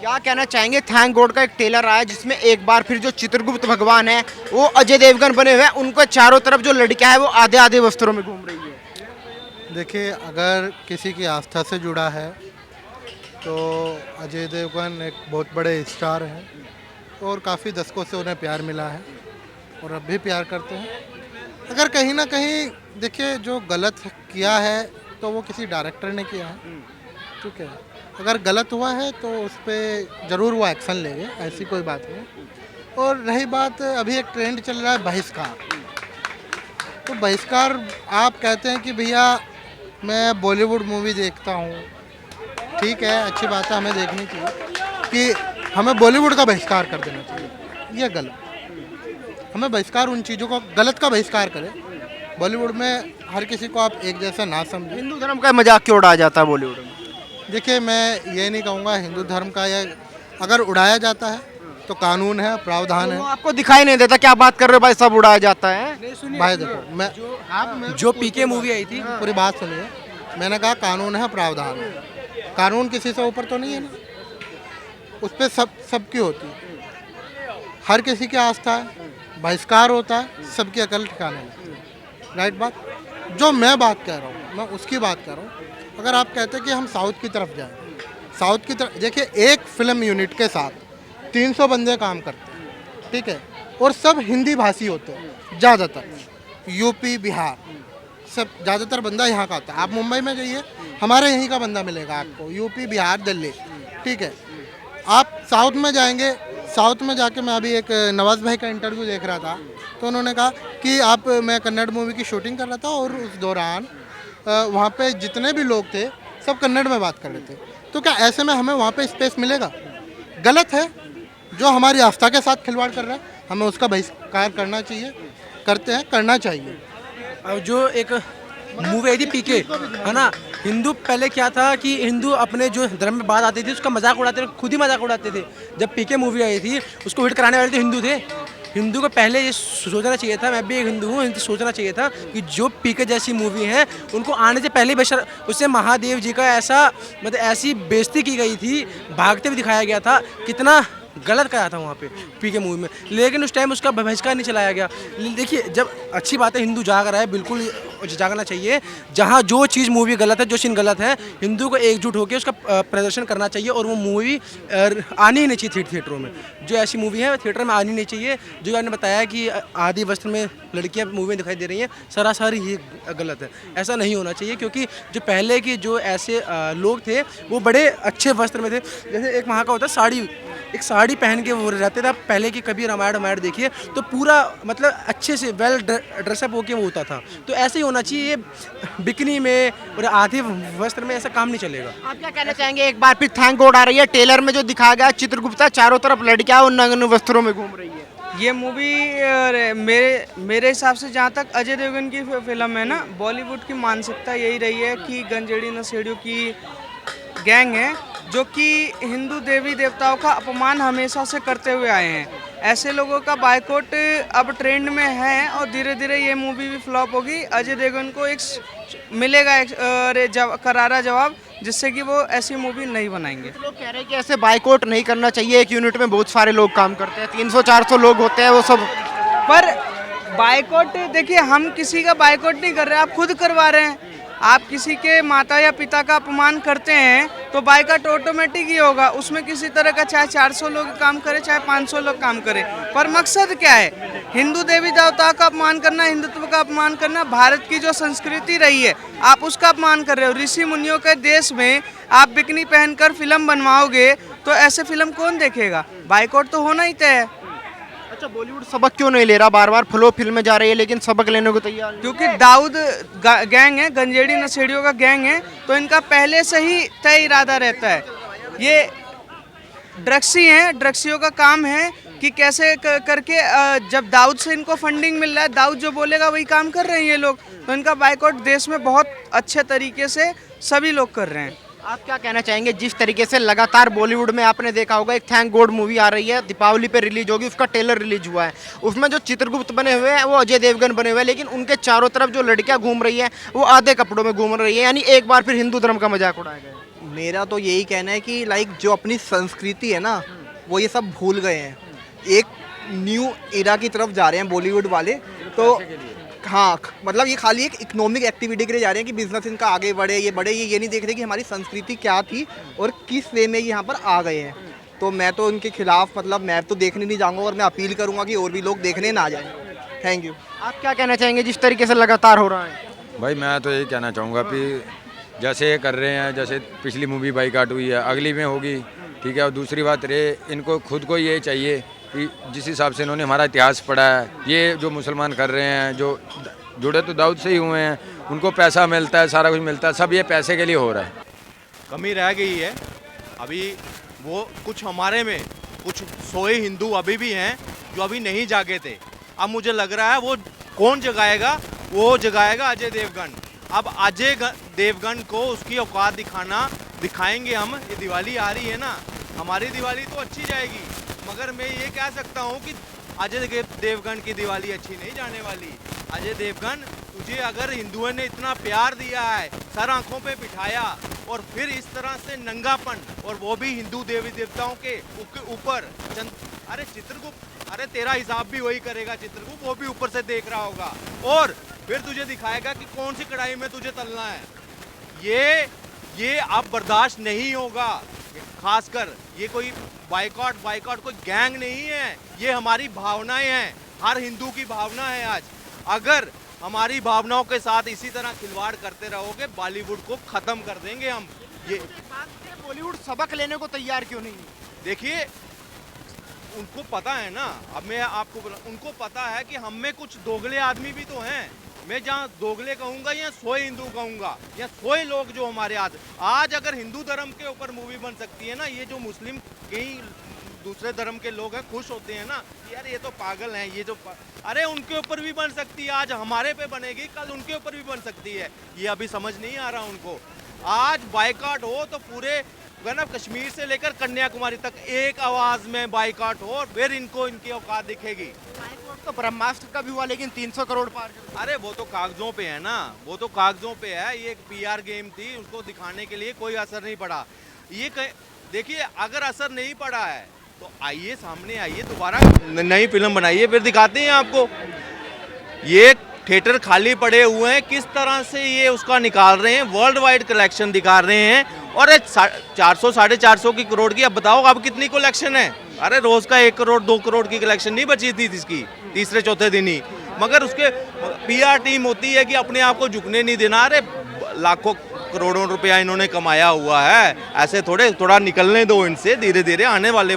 क्या कहना चाहेंगे, थैंक गॉड का एक ट्रेलर आया जिसमें एक बार फिर जो चित्रगुप्त भगवान है वो अजय देवगन बने हुए हैं, उनको चारों तरफ जो लड़कियां है वो आधे आधे वस्त्रों में घूम रही है। देखिए, अगर किसी की आस्था से जुड़ा है तो अजय देवगन एक बहुत बड़े स्टार हैं और काफ़ी दशकों से उन्हें प्यार मिला है और अब भी प्यार करते हैं। अगर कहीं ना कहीं देखिए, जो गलत किया है तो वो किसी डायरेक्टर ने किया है, ठीक है। अगर गलत हुआ है तो उस पर ज़रूर वो एक्शन लेंगे, ऐसी कोई बात नहीं। और रही बात, अभी एक ट्रेंड चल रहा है बहिष्कार। तो बहिष्कार, आप कहते हैं कि भैया मैं बॉलीवुड मूवी देखता हूँ, ठीक है, अच्छी बात है, हमें देखनी चाहिए कि हमें बॉलीवुड का बहिष्कार कर देना चाहिए। ये गलत। हमें बहिष्कार उन चीज़ों का, गलत का बहिष्कार करें। बॉलीवुड में हर किसी को आप एक जैसा ना समझें। हिंदू धर्म का मजाक क्यों उड़ाया जाता है बॉलीवुड में? देखिए, मैं ये नहीं कहूँगा हिंदू धर्म का, या अगर उड़ाया जाता है तो कानून है, प्रावधान वो है। आपको दिखाई नहीं देता, क्या बात कर रहे हो भाई, सब उड़ाया जाता है। भाई देखो, मैं आप जो पीके मूवी आई थी, पूरी बात सुनिए। मैंने कहा कानून है, प्रावधान है। कानून किसी से ऊपर तो नहीं है ना, उस पर सबकी होती है। हर किसी की आस्था है, बहिष्कार होता है, सबकी अकल ठिकाने लगती है। राइट बात। जो मैं बात कह रहा हूँ, मैं उसकी बात कर रहा हूँ। अगर आप कहते हैं कि हम साउथ की तरफ जाएं, साउथ की तरफ देखिए, एक फिल्म यूनिट के साथ 300 बंदे काम करते हैं, ठीक है, और सब हिंदी भाषी होते हैं ज़्यादातर। यूपी, बिहार, सब ज़्यादातर बंदा यहाँ का आता है। आप मुंबई में जाइए, हमारे यहीं का बंदा मिलेगा आपको, यूपी, बिहार, दिल्ली, ठीक है। आप साउथ में जाएंगे, साउथ में जाके मैं अभी एक नवाज़ भाई का इंटरव्यू देख रहा था, तो उन्होंने कहा कि मैं कन्नड़ मूवी की शूटिंग कर रहा था और उस दौरान वहाँ पे जितने भी लोग थे सब कन्नड़ में बात कर रहे थे। तो क्या ऐसे में हमें वहाँ पे स्पेस मिलेगा? गलत है। जो हमारी आस्था के साथ खिलवाड़ कर रहा है, हमें उसका बहिष्कार करना चाहिए, करते हैं, करना चाहिए। और जो एक मूवी आई थी पीके, है ना, हिंदू पहले क्या था कि हिंदू अपने जो धर्म में बात आती थी उसका मजाक उड़ाते थे, खुद ही मजाक उड़ाते थे। जब पीके मूवी आई थी उसको हिट कराने वाले तो हिंदू थे। हिंदू को पहले ये सोचना चाहिए था, मैं भी एक हिंदू हूँ, सोचना चाहिए था कि जो पीके जैसी मूवी है उनको आने से पहले बशर उससे महादेव जी का ऐसा मतलब ऐसी बेइज्जती की गई थी, भागते हुए दिखाया गया था, कितना गलत करा था वहाँ पे पीके मूवी में। लेकिन उस टाइम उसका बहिष्कार नहीं चलाया गया। देखिए, जब अच्छी बात है, हिंदू जाग रहा है, बिल्कुल जागना चाहिए। जहाँ जो चीज़ मूवी गलत है, जो सीन गलत है, हिंदू को एकजुट होकर उसका प्रदर्शन करना चाहिए और वो मूवी आनी ही नहीं चाहिए थिएटरों में। जो ऐसी मूवी है थिएटर में आनी नहीं चाहिए। जो आपने बताया कि आदि वस्त्र में लड़कियाँ मूवी में दिखाई दे रही हैं, सरासर ही गलत है। ऐसा नहीं होना चाहिए, क्योंकि जो पहले के जो ऐसे लोग थे वो बड़े अच्छे वस्त्र में थे। जैसे एक वहाँ का होता है साड़ी, एक साड़ी पहन के वो रहते थे। पहले की कभी रामायण वामायण देखिए तो पूरा मतलब अच्छे से वेल ड्रेसअप होके वो होता था। तो ऐसे ही होना चाहिए, बिकनी में और आधे वस्त्र में ऐसा काम नहीं चलेगा। आप क्या कहना चाहेंगे, एक बार फिर थैंक गॉड आ रही है, ट्रेलर में जो दिखाया गया चित्रगुप्ता चारों तरफ लड़कियां और नग्न वस्त्रों में घूम रही है। ये मूवी मेरे हिसाब से जहाँ तक अजय देवगन की फिल्म है ना, बॉलीवुड की मानसिकता यही रही है कि गंजेड़ी नशेड़ियों की गैंग है जो कि हिंदू देवी देवताओं का अपमान हमेशा से करते हुए आए हैं। ऐसे लोगों का बायकॉट अब ट्रेंड में है और धीरे धीरे ये मूवी भी फ्लॉप होगी। अजय देवगन को एक मिलेगा करारा जवाब, जिससे कि वो ऐसी मूवी नहीं बनाएंगे। लोग कह रहे हैं कि ऐसे बाइकआउट नहीं करना चाहिए, एक यूनिट में बहुत सारे लोग काम करते हैं, 300-400 लोग होते हैं वो सब। पर बायकॉट, देखिए, हम किसी का बायकॉट नहीं कर रहे, आप खुद करवा रहे हैं। आप किसी के माता या पिता का अपमान करते हैं तो बायकॉट ऑटोमेटिक ही होगा। उसमें किसी तरह का चाहे 400 लोग काम करें चाहे 500 लोग काम करें, पर मकसद क्या है? हिंदू देवी देवताओं का अपमान करना, हिंदुत्व का अपमान करना, भारत की जो संस्कृति रही है आप उसका अपमान कर रहे हो। ऋषि मुनियों के देश में आप बिकनी पहनकर फिल्म बनवाओगे तो ऐसे फिल्म कौन देखेगा? बायकॉट तो होना ही तय है। अच्छा, बॉलीवुड सबक क्यों नहीं ले रहा? बार बार फ्लो फिल्में जा रही है लेकिन सबक लेने को तैयार नहीं। क्योंकि दाऊद गैंग है, गंजेड़ी नशेड़ियों का गैंग है, तो इनका पहले से ही तय इरादा रहता है। ये ड्रग्सी हैं, ड्रग्सियों का काम है कि कैसे करके जब दाऊद से इनको फंडिंग मिल रहा है, दाऊद जो बोलेगा वही काम कर रहे हैं ये लोग। तो इनका बायकॉट देश में बहुत अच्छे तरीके से सभी लोग कर रहे हैं। आप क्या कहना चाहेंगे, जिस तरीके से लगातार बॉलीवुड में आपने देखा होगा एक थैंक गॉड मूवी आ रही है, दीपावली पे रिलीज होगी, उसका ट्रेलर रिलीज हुआ है, उसमें जो चित्रगुप्त बने हुए हैं वो अजय देवगन बने हुए हैं, लेकिन उनके चारों तरफ जो लड़कियां घूम रही हैं वो आधे कपड़ों में घूम रही है, यानी एक बार फिर हिंदू धर्म का मजाक उड़ाया गया है। मेरा तो यही कहना है कि लाइक जो अपनी संस्कृति है ना वो ये सब भूल गए हैं, एक न्यू इरा की तरफ जा रहे हैं बॉलीवुड वाले। तो हाँ, मतलब ये खाली एक इकोनॉमिक एक्टिविटी के लिए जा रहे हैं कि बिजनेस इनका आगे बढ़े, ये बढ़े, ये नहीं देख रहे कि हमारी संस्कृति क्या थी और किस वे में यहाँ पर आ गए हैं। तो मैं तो उनके खिलाफ, मतलब मैं तो देखने नहीं जाऊँगा और मैं अपील करूँगा कि और भी लोग देखने ना जाएँ। Thank you. आप क्या कहना चाहेंगे जिस तरीके से लगातार हो रहा है? भाई मैं तो यही कहना चाहूँगा कि जैसे ये कर रहे हैं, जैसे पिछली मूवी बाइकाट हुई है, अगली में होगी, ठीक है। और दूसरी बात रहे, इनको खुद को ये चाहिए कि जिस हिसाब से इन्होंने हमारा इतिहास पढ़ा है, ये जो मुसलमान कर रहे हैं, जो जुड़े तो दाऊद से ही हुए हैं, उनको पैसा मिलता है, सारा कुछ मिलता है, सब ये पैसे के लिए हो रहा है। कमी रह गई है अभी। वो कुछ हमारे में कुछ सोए हिंदू अभी भी हैं जो अभी नहीं जागे थे। अब मुझे लग रहा है वो कौन जगाएगा, वो जगाएगा अजय देवगन। अब अजय देवगन को उसकी औकात दिखाएंगे हम। ये दिवाली आ रही है ना, हमारी दिवाली तो अच्छी जाएगी, मगर मैं ये कह सकता हूँ कि अजय देवगन की दिवाली अच्छी नहीं जाने वाली। अजय देवगन, तुझे अगर हिंदुओं ने इतना प्यार दिया है, सर आंखों पे बिठाया, और फिर इस तरह से नंगापन, और वो भी हिंदू देवी देवताओं के ऊपर। अरे चित्रगुप्त, अरे तेरा हिसाब भी वही करेगा चित्रगुप्त, वो भी ऊपर से देख रहा होगा और फिर तुझे दिखाएगा कि कौन सी कढ़ाई में तुझे तलना है। ये अब बर्दाश्त नहीं होगा। खासकर ये कोई बाइकआउट कोई गैंग नहीं है, ये हमारी भावनाएं हैं, हर हिंदू की भावना है। आज अगर हमारी भावनाओं के साथ इसी तरह खिलवाड़ करते रहोगे, बॉलीवुड को खत्म कर देंगे हम। ये बॉलीवुड सबक लेने को तैयार क्यों नहीं? देखिए, उनको पता है ना, अब मैं आपको बोला, उनको पता है कि हम में कुछ दोगले आदमी भी तो हैं। मैं जहाँ दोगले कहूँगा या सोए हिंदू कहूँगा, या सोए लोग जो हमारे आज अगर हिंदू धर्म के ऊपर मूवी बन सकती है ना, ये जो मुस्लिम कई दूसरे धर्म के लोग हैं खुश होते हैं ना कि यार ये तो पागल हैं, ये जो अरे उनके ऊपर भी बन सकती है। आज हमारे पे बनेगी, कल उनके ऊपर भी बन सकती है। ये अभी समझ नहीं आ रहा उनको। आज बाइकआउट हो तो पूरे ना कश्मीर से लेकर कन्याकुमारी तक एक आवाज में बाइकआउट हो, फिर इनको इनकी औकात दिखेगी। बाइकआउट तो ब्रह्मास्त्र का भी हुआ, लेकिन 300 करोड़ पार कर दिया। अरे वो तो कागजों पे है ना, वो तो कागजों पे है। ये एक पीआर गेम थी, उसको दिखाने के लिए कोई असर नहीं पड़ा। ये देखिए, अगर असर नहीं पड़ा है तो आइए, सामने आइए, दोबारा नई फिल्म बनाइए, फिर दिखाते हैं आपको। ये थिएटर खाली पड़े हुए हैं, किस तरह से ये उसका निकाल रहे हैं, वर्ल्ड वाइड कलेक्शन दिखा रहे हैं। और 400 450 की करोड़ की, अब बताओ अब कितनी कलेक्शन है। अरे रोज का 1 करोड़ 2 करोड़ की कलेक्शन नहीं बची थी इसकी तीसरे चौथे दिन ही। मगर उसके पीआर टीम होती है कि अपने आप को झुकने नहीं देना। अरे लाखों करोड़ों रुपया इन्होंने कमाया हुआ है, ऐसे थोड़ा निकलने दो इनसे, धीरे धीरे आने वाले